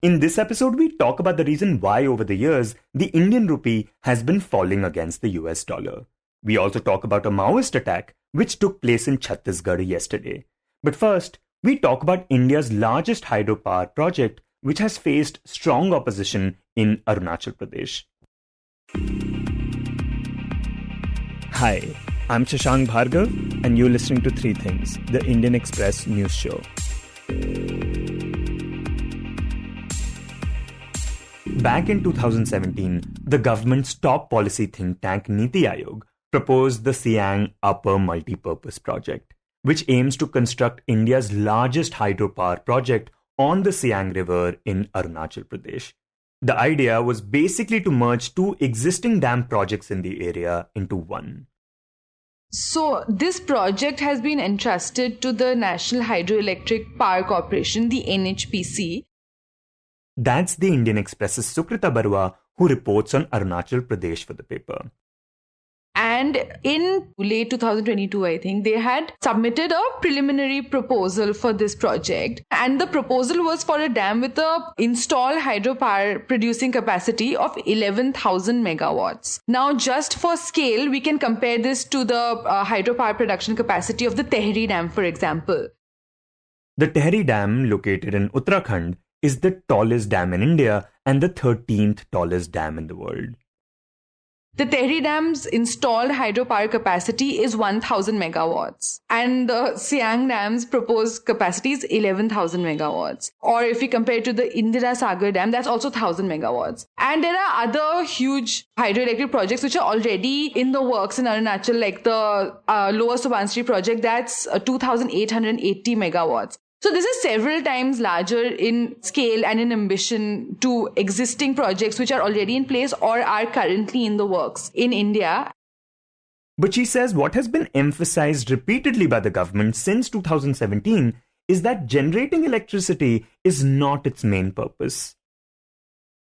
In this episode, we talk about the reason why over the years, the Indian rupee has been falling against the US dollar. We also talk about a Maoist attack which took place in Chhattisgarh yesterday. But first, we talk about India's largest hydropower project which has faced strong opposition in Arunachal Pradesh. Hi, I'm Shashank Bhargava and you're listening to Three Things, the Indian Express news show. Back in 2017, the government's top policy think tank Niti Aayog proposed the Siang Upper Multipurpose Project, which aims to construct India's largest hydropower project on the Siang River in Arunachal Pradesh. The idea was basically to merge two existing dam projects in the area into one. So this project has been entrusted to the National Hydroelectric Power Corporation, the NHPC. That's the Indian Express's Sukrita Baruah, who reports on Arunachal Pradesh for the paper. And in late 2022, I think, they had submitted a preliminary proposal for this project. And the proposal was for a dam with a installed hydropower producing capacity of 11,000 megawatts. Now, just for scale, we can compare this to the hydropower production capacity of the Tehri Dam, for example. The Tehri Dam, located in Uttarakhand, is the tallest dam in India and the 13th tallest dam in the world. The Tehri Dam's installed hydropower capacity is 1,000 megawatts and the Siang Dam's proposed capacity is 11,000 megawatts. Or if we compare to the Indira Sagar Dam, that's also 1,000 megawatts. And there are other huge hydroelectric projects which are already in the works in Arunachal, like the Lower Subansiri project, that's 2,880 megawatts. So this is several times larger in scale and in ambition to existing projects which are already in place or are currently in the works in India. But she says what has been emphasized repeatedly by the government since 2017 is that generating electricity is not its main purpose.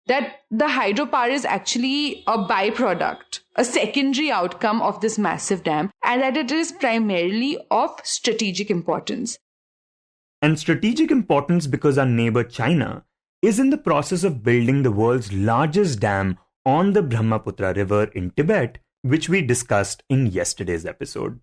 That the hydropower is actually a byproduct, a secondary outcome of this massive dam, and that it is primarily of strategic importance. And strategic importance because our neighbor China is in the process of building the world's largest dam on the Brahmaputra River in Tibet, which we discussed in yesterday's episode.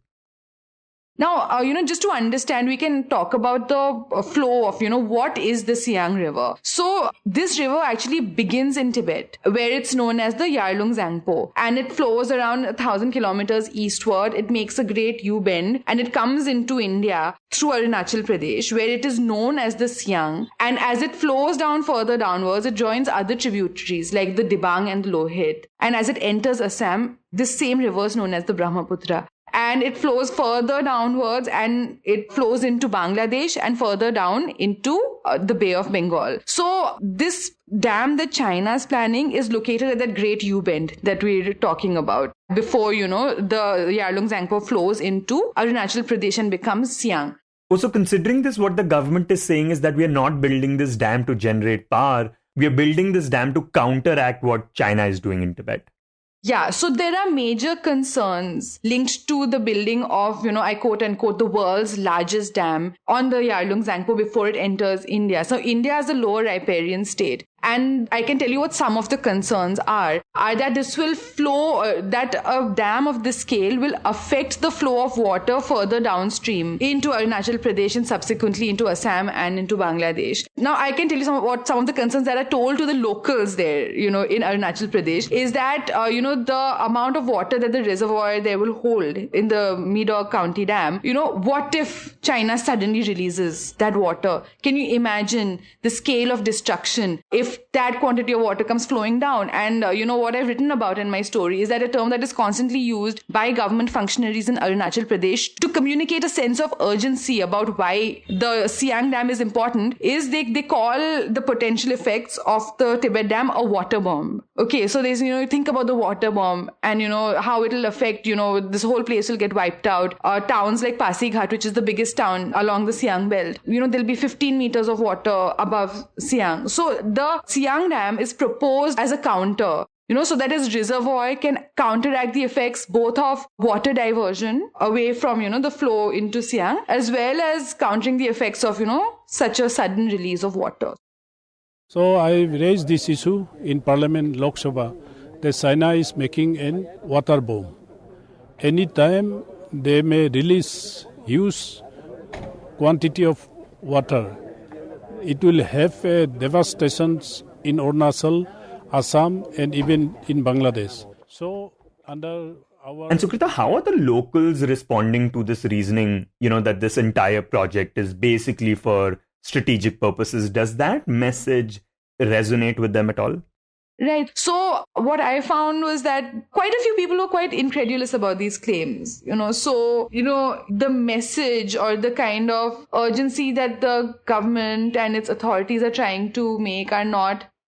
Now, just to understand, we can talk about the flow of, what is the Siang River. So this river actually begins in Tibet, where it's known as the Yarlung Zangpo, and it flows around 1,000 kilometers eastward. It makes a great U-bend, and it comes into India through Arunachal Pradesh, where it is known as the Siang. And as it flows down further downwards, it joins other tributaries like the Dibang and the Lohit. And as it enters Assam, this same river is known as the Brahmaputra. And it flows further downwards and it flows into Bangladesh and further down into the Bay of Bengal. So this dam that China is planning is located at that great U-bend that we're talking about before, the Yarlung Zangpo flows into Arunachal Pradesh and becomes Siang. Also, considering this, what the government is saying is that we are not building this dam to generate power. We are building this dam to counteract what China is doing in Tibet. Yeah, so there are major concerns linked to the building of, I quote unquote, the world's largest dam on the Yarlung Zangpo before it enters India. So India is a lower riparian state. And I can tell you what some of the concerns are that this will flow, that a dam of this scale will affect the flow of water further downstream into Arunachal Pradesh and subsequently into Assam and into Bangladesh. Now, I can tell you some of the concerns that are told to the locals there, in Arunachal Pradesh is that, the amount of water that the reservoir there will hold in the Medoc County Dam, what if China suddenly releases that water? Can you imagine the scale of destruction if that quantity of water comes flowing down? And what I've written about in my story is that a term that is constantly used by government functionaries in Arunachal Pradesh to communicate a sense of urgency about why the Siang Dam is important is they call the potential effects of the Tibet Dam a water bomb. Okay, so there's, think about the water bomb and, how it'll affect, this whole place will get wiped out. Towns like Pasighat, which is the biggest town along the Siang belt, there'll be 15 meters of water above Siang. So the Siang Dam is proposed as a counter, so that its reservoir can counteract the effects both of water diversion away from, the flow into Siang, as well as countering the effects of, such a sudden release of water. So I raised this issue in Parliament Lok Sabha that China is making a water bomb. Anytime they may release huge quantity of water, it will have a devastation in Arunachal, Assam, and even in Bangladesh. So under our... And Sukrita, how are the locals responding to this reasoning, that this entire project is basically for strategic purposes? Does that message resonate with them at all? Right. So what I found was that quite a few people were quite incredulous about these claims, the message or the kind of urgency that the government and its authorities are trying to make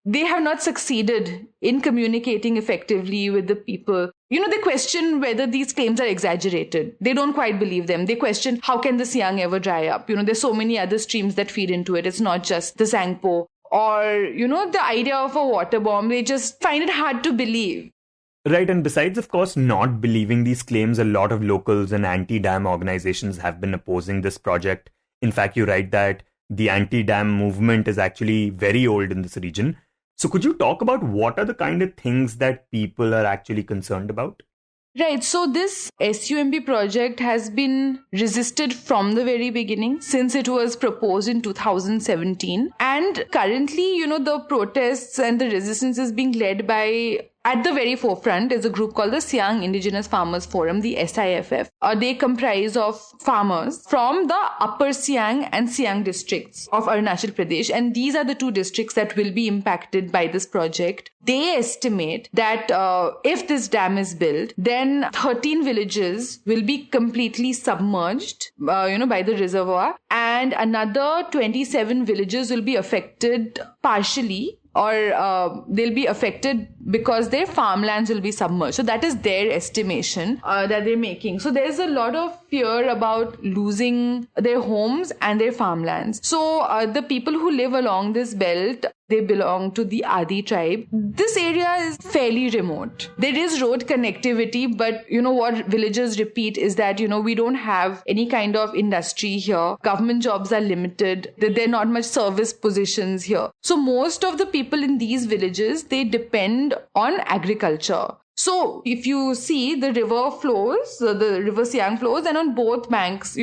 they have not succeeded in communicating effectively with the people. They question whether these claims are exaggerated. They don't quite believe them. They question, how can the Siang ever dry up? There's so many other streams that feed into it. It's not just the Sangpo. Or, the idea of a water bomb. They just find it hard to believe. Right. And besides, of course, not believing these claims, a lot of locals and anti-dam organizations have been opposing this project. In fact, you write that the anti-dam movement is actually very old in this region. So could you talk about what are the kind of things that people are actually concerned about? Right. So this SUMB project has been resisted from the very beginning since it was proposed in 2017. And currently, the protests and the resistance is being led by, at the very forefront, is a group called the Siang Indigenous Farmers Forum, the SIFF. They comprise of farmers from the Upper Siang and Siang districts of Arunachal Pradesh. And these are the two districts that will be impacted by this project. They estimate that if this dam is built, then 13 villages will be completely submerged, by the reservoir. And another 27 villages will be affected partially, or they'll be affected because their farmlands will be submerged. So that is their estimation that they're making. So there's a lot of fear about losing their homes and their farmlands. So the people who live along this belt, they belong to the Adi tribe. This area is fairly remote. There is road connectivity, but what villagers repeat is that, we don't have any kind of industry here. Government jobs are limited. There are not much service positions here. So most of the people in these villages, they depend on agriculture. So if you see, the river flows, the river Siang flows, and on both banks,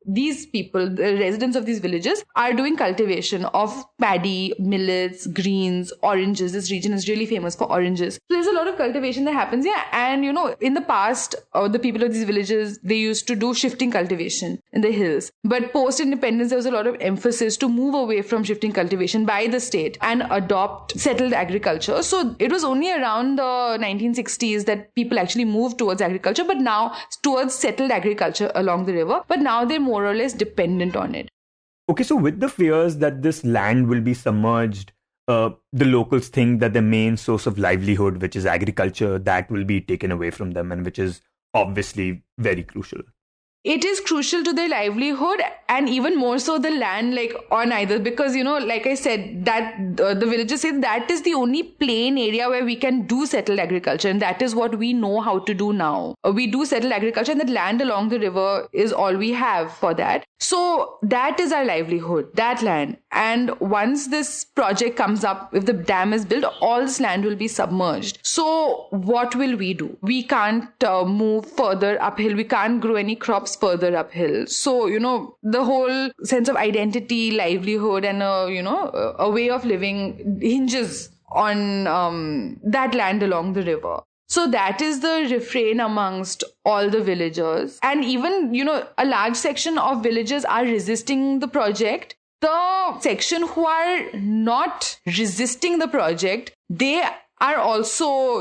these people, the residents of these villages, are doing cultivation of paddy, millets, greens, oranges. This region is really famous for oranges. So there's a lot of cultivation that happens here. And, in the past, the people of these villages, they used to do shifting cultivation in the hills. But post-independence, there was a lot of emphasis to move away from shifting cultivation by the state and adopt settled agriculture. So it was only around the 1960s that people actually moved towards agriculture, but now towards settled agriculture along the river. But now they're more or less dependent on it. Okay, so with the fears that this land will be submerged, the locals think that the main source of livelihood, which is agriculture, that will be taken away from them, and which is obviously very crucial. It is crucial to their livelihood, and even more so the land on either, because like I said, that the villagers say that is the only plain area where we can do settled agriculture, and that is what we know how to do now. We do settled agriculture, and that land along the river is all we have for that. So that is our livelihood, that land. And once this project comes up, if the dam is built, all this land will be submerged. So what will we do? We can't move further uphill. We can't grow any crops further uphill. So, the whole sense of identity, livelihood, and a way of living hinges on that land along the river. So that is the refrain amongst all the villagers. And even, a large section of villagers are resisting the project. The section who are not resisting the project, they are also,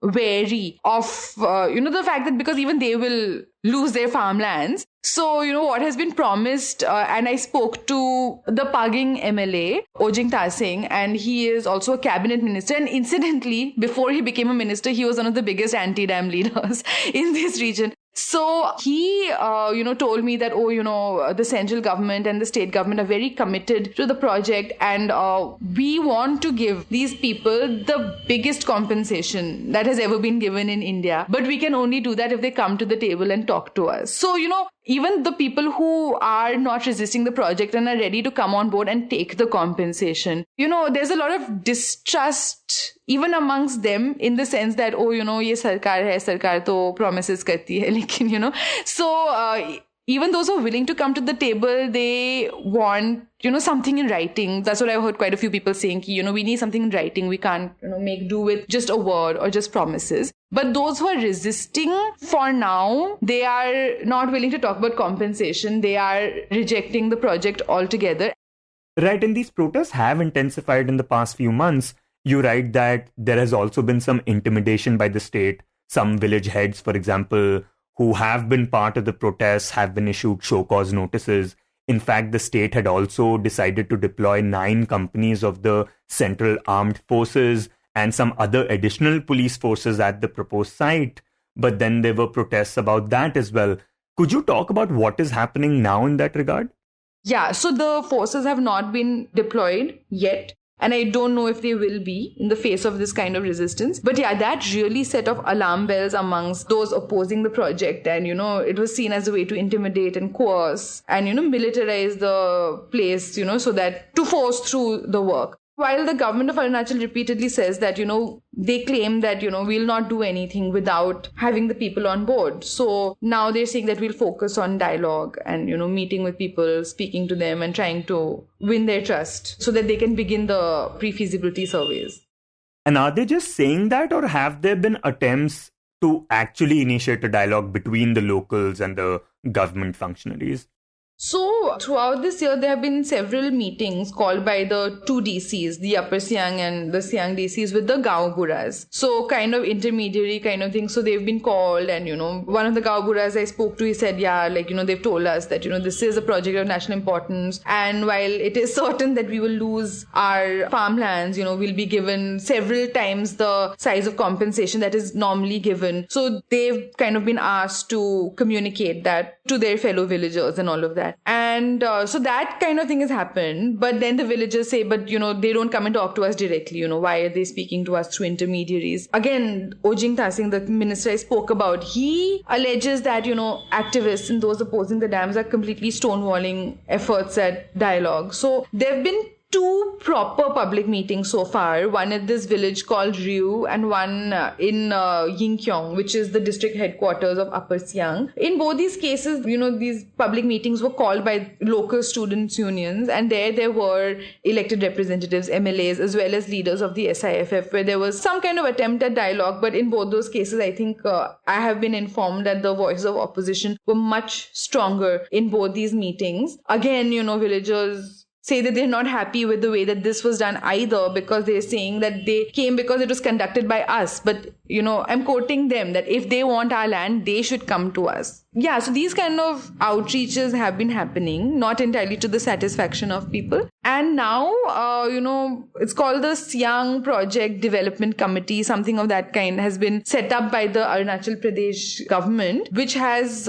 wary of, the fact that because even they will lose their farmlands. So, what has been promised, and I spoke to the Paging MLA, Ojing Tasing, and he is also a cabinet minister. And incidentally, before he became a minister, he was one of the biggest anti-dam leaders in this region. So he, told me that, the central government and the state government are very committed to the project, and we want to give these people the biggest compensation that has ever been given in India. But we can only do that if they come to the table and talk to us. So, even the people who are not resisting the project and are ready to come on board and take the compensation, there's a lot of distrust even amongst them, in the sense that, ye sarkar hai, sarkar to promises karti hai, lekin, so even those who are willing to come to the table, they want, something in writing. That's what I've heard quite a few people saying, we need something in writing. We can't, make do with just a word or just promises. But those who are resisting, for now, they are not willing to talk about compensation. They are rejecting the project altogether. Right, and these protests have intensified in the past few months. You write that there has also been some intimidation by the state. Some village heads, for example, who have been part of the protests, have been issued show cause notices. In fact, the state had also decided to deploy 9 companies of the Central Armed Forces and some other additional police forces at the proposed site. But then there were protests about that as well. Could you talk about what is happening now in that regard? Yeah, so the forces have not been deployed yet. And I don't know if they will be in the face of this kind of resistance. But yeah, that really set off alarm bells amongst those opposing the project. And, it was seen as a way to intimidate and coerce and, militarize the place, so that to force through the work. While the government of Arunachal repeatedly says that, they claim that, we'll not do anything without having the people on board. So now they're saying that we'll focus on dialogue and, meeting with people, speaking to them and trying to win their trust so that they can begin the pre-feasibility surveys. And are they just saying that, or have there been attempts to actually initiate a dialogue between the locals and the government functionaries? So throughout this year, there have been several meetings called by the 2 DCs, the Upper Siang and the Siang DCs, with the Gaon Buras. So kind of intermediary kind of thing. So they've been called, and, one of the Gaon Buras I spoke to, he said, they've told us that, this is a project of national importance. And while it is certain that we will lose our farmlands, we'll be given several times the size of compensation that is normally given. So they've kind of been asked to communicate that to their fellow villagers and all of that. And so that kind of thing has happened. But then the villagers say, but, they don't come and talk to us directly. Why are they speaking to us through intermediaries? Again, Ojing Tasing, the minister I spoke about, he alleges that, activists and those opposing the dams are completely stonewalling efforts at dialogue. So there have been 2 proper public meetings so far. One at this village called Ryu and one in Yingkyong, which is the district headquarters of Upper Siang. In both these cases, these public meetings were called by local students' unions, and there were elected representatives, MLAs, as well as leaders of the SIFF, where there was some kind of attempt at dialogue. But in both those cases, I think I have been informed that the voices of opposition were much stronger in both these meetings. Again, villagers say that they're not happy with the way that this was done either, because they're saying that they came because it was conducted by us. But, I'm quoting them that if they want our land, they should come to us. Yeah, so these kind of outreaches have been happening, not entirely to the satisfaction of people. And now, it's called the Siang Project Development Committee, something of that kind has been set up by the Arunachal Pradesh government, which has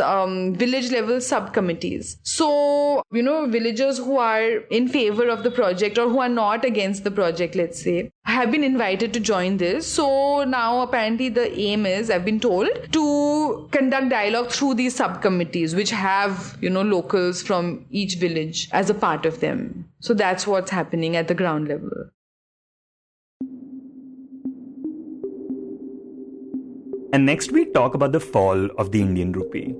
village level subcommittees. So, villagers who are in favor of the project or who are not against the project, let's say, have been invited to join this. So now apparently the aim is, I've been told, to conduct dialogue through these subcommittees, which have, locals from each village as a part of them. So that's what's happening at the ground level. And next we talk about the fall of the Indian rupee.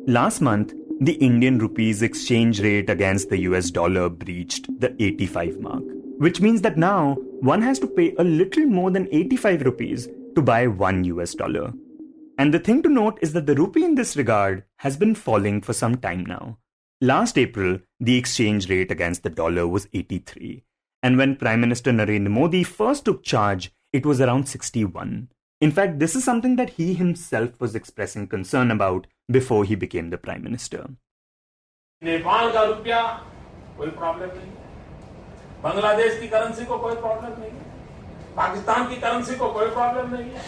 Last month, the Indian rupee's exchange rate against the US dollar breached the 85 mark, which means that now one has to pay a little more than 85 rupees to buy $1 US. And the thing to note is that the rupee in this regard has been falling for some time now. Last April, the exchange rate against the dollar was 83. And when Prime Minister Narendra Modi first took charge, it was around 61. In fact, this is something that he himself was expressing concern about before he became the Prime Minister. Nepal का रुपया कोई problem नहीं है, बांग्लादेश की currency को कोई problem नहीं है, पाकिस्तान की करेंसी को कोई प्रॉब्लम नहीं है,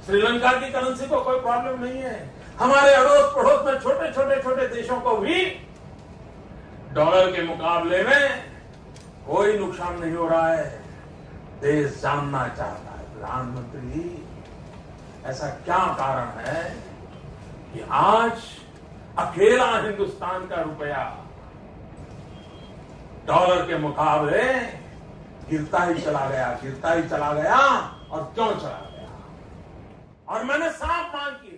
श्रीलंका की करेंसी को कोई प्रॉब्लम नहीं है, हमारे अड़ोस पड़ोस में छोटे देशों को भी डॉलर के मुकाबले में कोई नुकसान नहीं हो रहा है। देश जानना चाहता है, प्रधानमंत्री जी, ऐसा क्या कारण है कि आज अकेला हिंदुस्तान का रुपया डॉलर के मुकाबले गिरता ही चला गया और क्यों चला गया? और मैंने साफ मांग की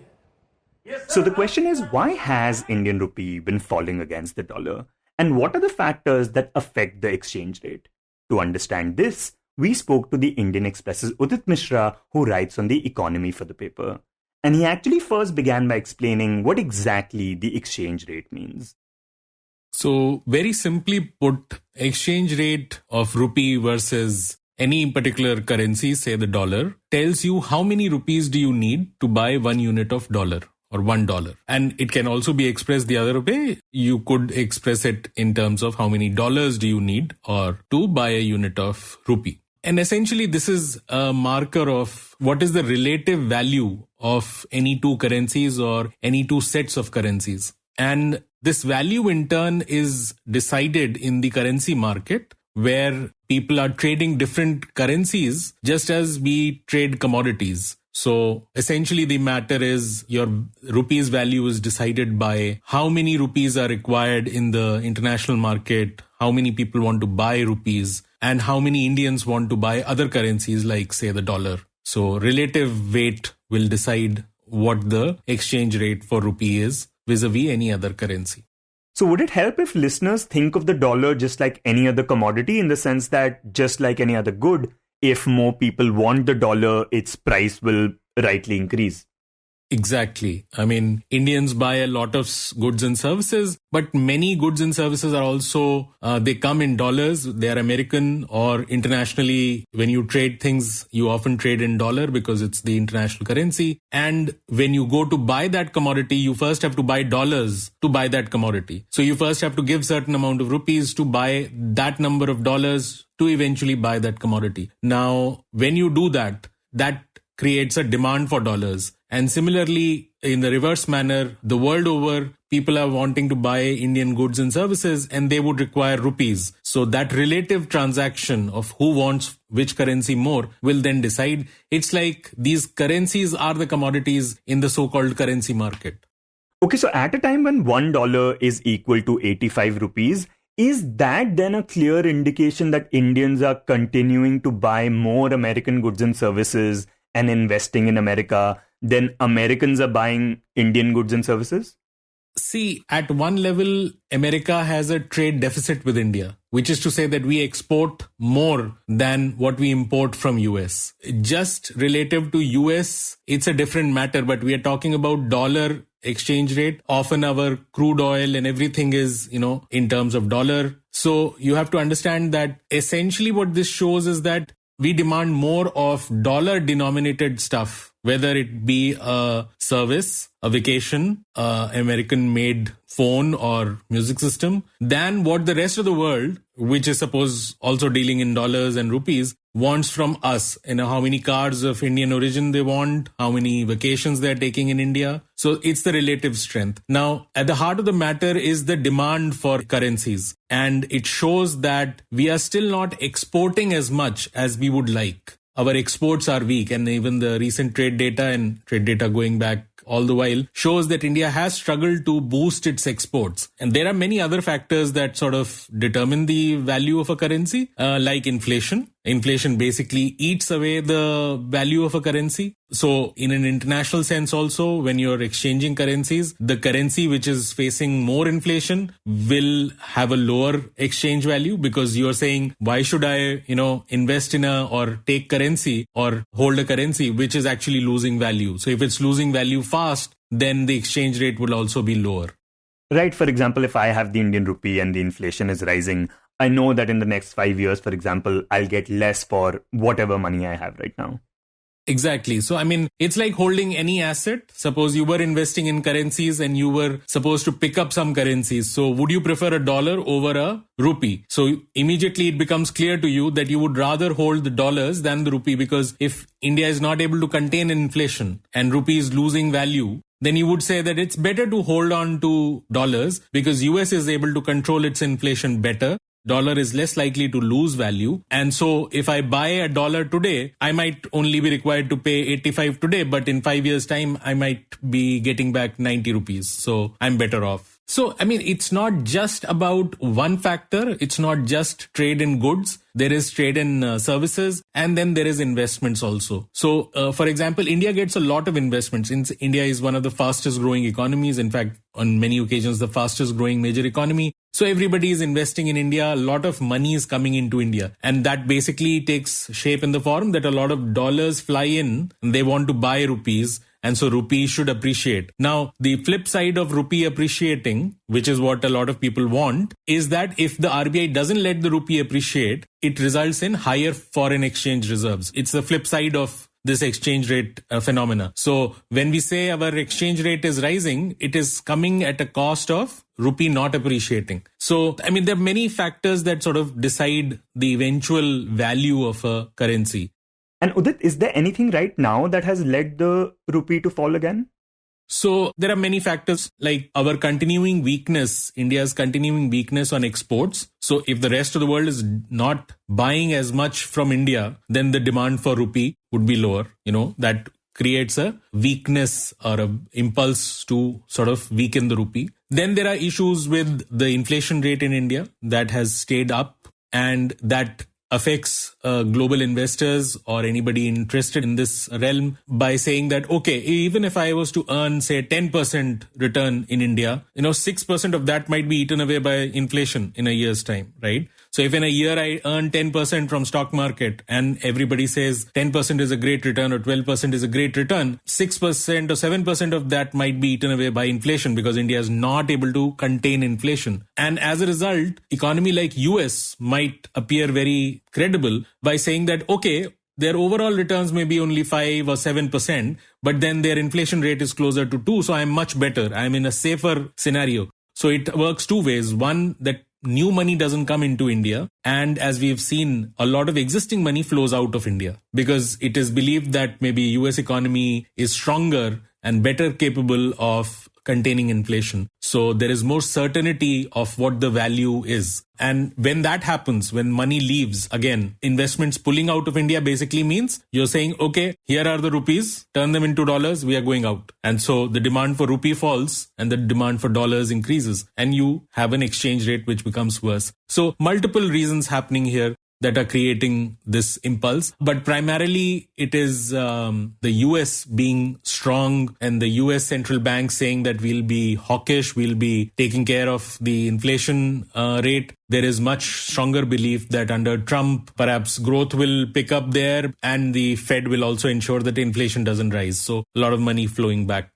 है। So the question is, why has Indian rupee been falling against the dollar? And what are the factors that affect the exchange rate? To understand this, we spoke to the Indian Express's Udit Misra, who writes on the economy for the paper. And he actually first began by explaining what exactly the exchange rate means. So very simply put, exchange rate of rupee versus any particular currency, say the dollar, tells you how many rupees do you need to buy 1 unit of dollar or $1. And it can also be expressed the other way. You could express it in terms of how many dollars do you need or to buy a unit of rupee. And essentially, this is a marker of what is the relative value of any two currencies or any two sets of currencies. And this value in turn is decided in the currency market, where people are trading different currencies just as we trade commodities. So essentially the matter is your rupee's value is decided by how many rupees are required in the international market, how many people want to buy rupees, and how many Indians want to buy other currencies like, say, the dollar. So relative weight will decide what the exchange rate for rupee is vis-a-vis any other currency. So would it help if listeners think of the dollar just like any other commodity, in the sense that just like any other good, if more people want the dollar, its price will rightly increase? Exactly. I mean, Indians buy a lot of goods and services, but many goods and services are also, they come in dollars. They are American, or internationally, when you trade things, you often trade in dollar because it's the international currency. And when you go to buy that commodity, you first have to buy dollars to buy that commodity. So you first have to give certain amount of rupees to buy that number of dollars to eventually buy that commodity. Now, when you do that, that creates a demand for dollars. And similarly, in the reverse manner, the world over, people are wanting to buy Indian goods and services, and they would require rupees. So that relative transaction of who wants which currency more will then decide. It's like these currencies are the commodities in the so-called currency market. Okay, so at a time when $1 is equal to 85 rupees, is that then a clear indication that Indians are continuing to buy more American goods and services and investing in America than Americans are buying Indian goods and services? See, at one level, America has a trade deficit with India, which is to say that we export more than what we import from US. Just relative to US, it's a different matter, but we are talking about dollar exchange rate. Often our crude oil and everything is, in terms of dollar. So you have to understand that essentially what this shows is that we demand more of dollar denominated stuff, whether it be a service, a vacation, American made phone or music system, than what the rest of the world, which is suppose also dealing in dollars and rupees, wants from us. How many cars of Indian origin they want, how many vacations they're taking in India. So it's the relative strength. Now, at the heart of the matter is the demand for currencies. And it shows that we are still not exporting as much as we would like. Our exports are weak, and even the recent trade data going back all the while shows that India has struggled to boost its exports. And there are many other factors that sort of determine the value of a currency, like inflation. Inflation basically eats away the value of a currency. So in an international sense also, when you're exchanging currencies, the currency which is facing more inflation will have a lower exchange value, because you're saying, why should I, invest in or take currency or hold a currency which is actually losing value? So if it's losing value fast, then the exchange rate will also be lower. Right. For example, if I have the Indian rupee and the inflation is rising, I know that in the next 5 years, for example, I'll get less for whatever money I have right now. Exactly. So, it's like holding any asset. Suppose you were investing in currencies and you were supposed to pick up some currencies. So would you prefer a dollar over a rupee? So immediately it becomes clear to you that you would rather hold the dollars than the rupee, because if India is not able to contain inflation and rupee is losing value, then you would say that it's better to hold on to dollars because US is able to control its inflation better. dollar is less likely to lose value. And so if I buy a dollar today, I might only be required to pay 85 today, but in 5 years' time, I might be getting back 90 rupees. So I'm better off. So, I mean, it's not just about one factor. It's not just trade in goods. There is trade in services, and then there is investments also. So, for example, India gets a lot of investments since India is one of the fastest growing economies. In fact, on many occasions, the fastest growing major economy. So everybody is investing in India. A lot of money is coming into India. And that basically takes shape in the form that a lot of dollars fly in and they want to buy rupees. And so rupee should appreciate. Now, the flip side of rupee appreciating, which is what a lot of people want, is that if the RBI doesn't let the rupee appreciate, it results in higher foreign exchange reserves. It's the flip side of this exchange rate phenomena. So when we say our exchange rate is rising, it is coming at a cost of rupee not appreciating. So, I mean, there are many factors that sort of decide the eventual value of a currency. And Udit, is there anything right now that has led the rupee to fall again? So there are many factors like our continuing weakness, India's continuing weakness on exports. So if the rest of the world is not buying as much from India, then the demand for rupee would be lower. That creates a weakness or an impulse to sort of weaken the rupee. Then there are issues with the inflation rate in India that has stayed up, and that affects global investors or anybody interested in this realm by saying that, okay, even if I was to earn, say, 10% return in India, 6% of that might be eaten away by inflation in a year's time, right? So if in a year I earn 10% from stock market and everybody says 10% is a great return or 12% is a great return, 6% or 7% of that might be eaten away by inflation because India is not able to contain inflation. And as a result, economy like US might appear very credible by saying that, okay, their overall returns may be only 5 or 7%, but then their inflation rate is closer to 2. So I'm much better. I'm in a safer scenario. So it works two ways. One, that new money doesn't come into India. And as we've seen, a lot of existing money flows out of India because it is believed that maybe US economy is stronger and better capable of containing inflation. So there is more certainty of what the value is. And when that happens, when money leaves, again, investments pulling out of India basically means you're saying, okay, here are the rupees, turn them into dollars, we are going out. And so the demand for rupee falls and the demand for dollars increases and you have an exchange rate which becomes worse. So multiple reasons happening here that are creating this impulse. But primarily it is the US being strong and the US central bank saying that we'll be hawkish, we'll be taking care of the inflation rate. There is much stronger belief that under Trump, perhaps growth will pick up there and the Fed will also ensure that inflation doesn't rise. So a lot of money flowing back.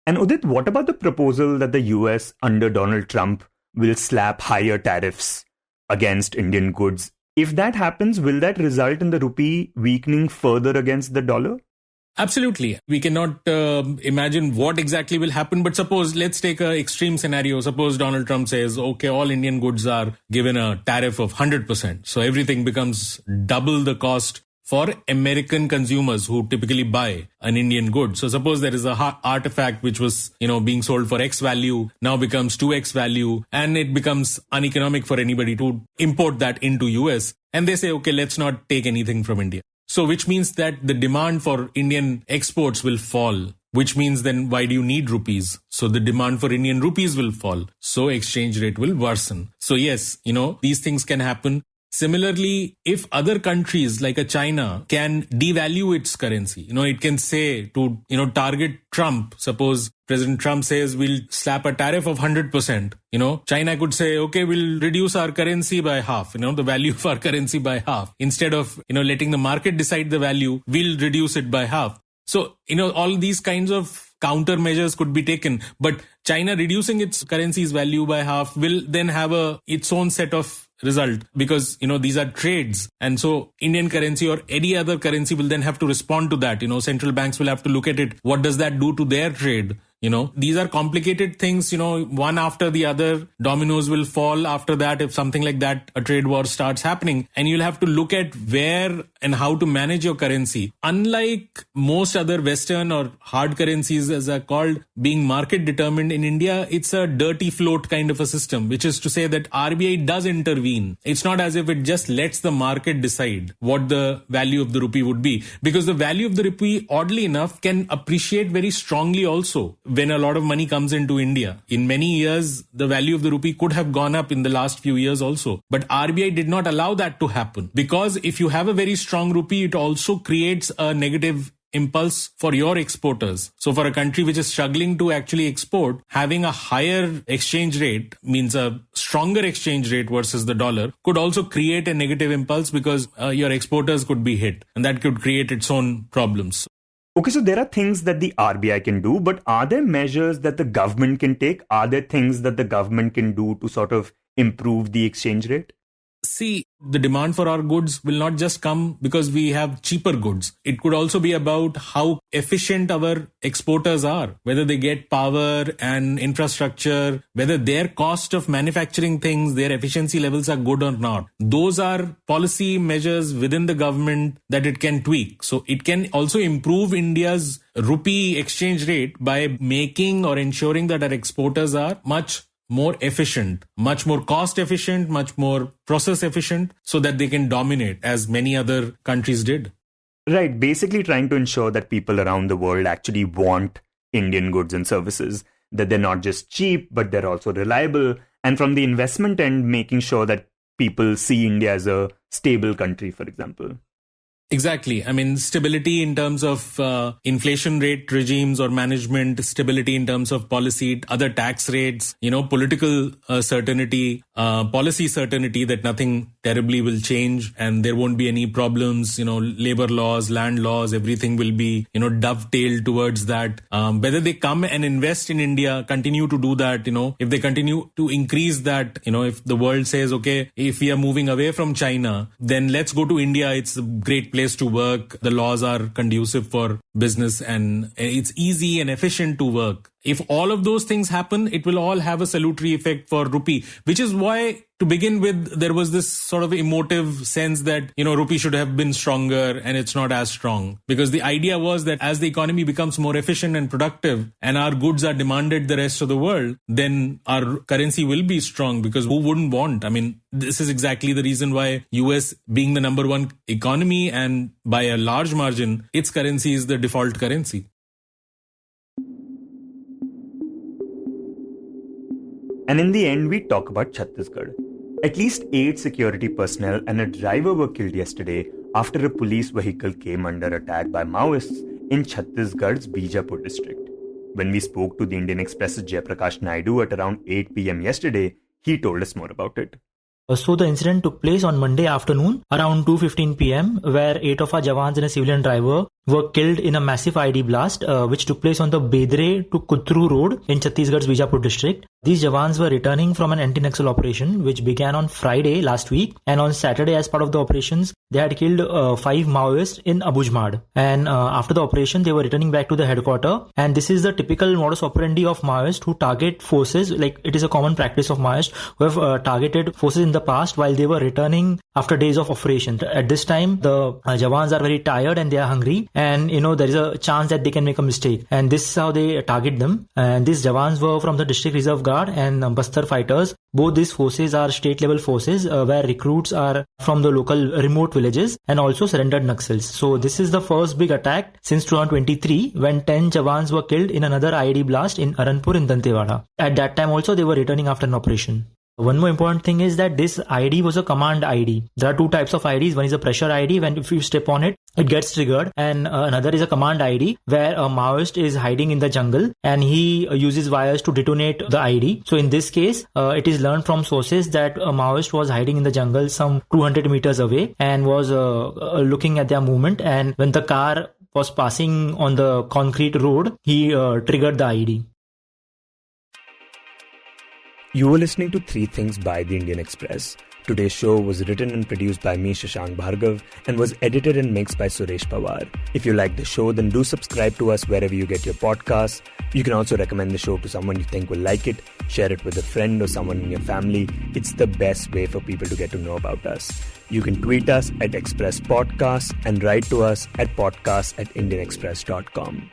And Udit, what about the proposal that the US under Donald Trump will slap higher tariffs against Indian goods? If that happens, will that result in the rupee weakening further against the dollar? Absolutely. We cannot imagine what exactly will happen. But suppose, let's take an extreme scenario. Suppose Donald Trump says, okay, all Indian goods are given a tariff of 100%. So everything becomes double the cost for American consumers who typically buy an Indian good. So suppose there is a artifact which was, being sold for X value, now becomes 2X value, and it becomes uneconomic for anybody to import that into US. And they say, okay, let's not take anything from India. So which means that the demand for Indian exports will fall, which means then why do you need rupees? So the demand for Indian rupees will fall. So exchange rate will worsen. So yes, these things can happen. Similarly, if other countries like a China can devalue its currency, it can say to, target Trump, suppose President Trump says we'll slap a tariff of 100%, China could say, okay, we'll reduce our currency by half, the value of our currency by half. Instead of, letting the market decide the value, we'll reduce it by half. So, all these kinds of countermeasures could be taken, but China reducing its currency's value by half will then have its own set of result because, these are trades. And so Indian currency or any other currency will then have to respond to that. Central banks will have to look at it. What does that do to their trade? These are complicated things, one after the other. Dominoes will fall after that if something like that, a trade war starts happening. And you'll have to look at where and how to manage your currency. Unlike most other Western or hard currencies, as are called, being market determined, in India, it's a dirty float kind of a system, which is to say that RBI does intervene. It's not as if it just lets the market decide what the value of the rupee would be, because the value of the rupee, oddly enough, can appreciate very strongly also when a lot of money comes into India. In many years, the value of the rupee could have gone up in the last few years also. But RBI did not allow that to happen, because if you have a very strong rupee, it also creates a negative impulse for your exporters. So for a country which is struggling to actually export, having a higher exchange rate, means a stronger exchange rate versus the dollar, could also create a negative impulse, because your exporters could be hit, and that could create its own problems. Okay, so there are things that the RBI can do, but are there measures that the government can take? Are there things that the government can do to sort of improve the exchange rate? See, the demand for our goods will not just come because we have cheaper goods. It could also be about how efficient our exporters are, whether they get power and infrastructure, whether their cost of manufacturing things, their efficiency levels are good or not. Those are policy measures within the government that it can tweak. So it can also improve India's rupee exchange rate by making or ensuring that our exporters are much more efficient, much more cost efficient, much more process efficient, so that they can dominate as many other countries did. Right, basically trying to ensure that people around the world actually want Indian goods and services, that they're not just cheap, but they're also reliable. And from the investment end, making sure that people see India as a stable country, for example. Exactly. I mean, stability in terms of inflation rate regimes or management, stability in terms of policy, other tax rates, political certainty, policy certainty that nothing terribly will change and there won't be any problems, labor laws, land laws, everything will be, dovetailed towards that. Whether they come and invest in India, continue to do that, if they continue to increase that, if the world says, okay, if we are moving away from China, then let's go to India. It's a great place to work. The laws are conducive for business and it's easy and efficient to work. If all of those things happen, it will all have a salutary effect for rupee, which is why, to begin with, there was this sort of emotive sense that, rupee should have been stronger and it's not as strong. Because the idea was that as the economy becomes more efficient and productive and our goods are demanded the rest of the world, then our currency will be strong, because who wouldn't want? I mean, this is exactly the reason why US, being the number one economy and by a large margin, its currency is the default currency. And in the end, we talk about Chhattisgarh. At least 8 security personnel and a driver were killed yesterday after a police vehicle came under attack by Maoists in Chhattisgarh's Bijapur district. When we spoke to the Indian Express Jayprakash Naidu at around 8 p.m. yesterday, he told us more about it. So the incident took place on Monday afternoon around 2:15 p.m. where 8 of our jawans and a civilian driver were killed in a massive IED blast which took place on the Bedre to Kutru road in Chhattisgarh's Bijapur district. These jawans were returning from an anti-Naxal operation which began on Friday last week, and on Saturday, as part of the operations, they had killed 5 Maoists in Abujmad. And after the operation, they were returning back to the headquarters. And this is the typical modus operandi of Maoists who target forces. Like, it is a common practice of Maoists who have targeted forces in the past while they were returning after days of operation. At this time, the jawans are very tired and they are hungry, and there is a chance that they can make a mistake, and this is how they target them. And these jawans were from the District Reserve Guard and Bastar fighters. Both these forces are state level forces where recruits are from the local remote villages and also surrendered Naxals. So this is the first big attack since 2023 when 10 jawans were killed in another IED blast in Aranpur in Dantewada. At that time also they were returning after an operation. One more important thing is that this ID was a command ID. There are 2 types of IDs. One is a pressure ID, when if you step on it, it gets triggered. And another is a command ID, where a Maoist is hiding in the jungle and he uses wires to detonate the ID. So in this case, it is learned from sources that a Maoist was hiding in the jungle some 200 meters away and was looking at their movement. And when the car was passing on the concrete road, he triggered the ID. You were listening to 3 Things by the Indian Express. Today's show was written and produced by me, Shashank Bhargava, and was edited and mixed by Suresh Pawar. If you like the show, then do subscribe to us wherever you get your podcasts. You can also recommend the show to someone you think will like it. Share it with a friend or someone in your family. It's the best way for people to get to know about us. You can tweet us at Express Podcasts and write to us at podcasts@indianexpress.com.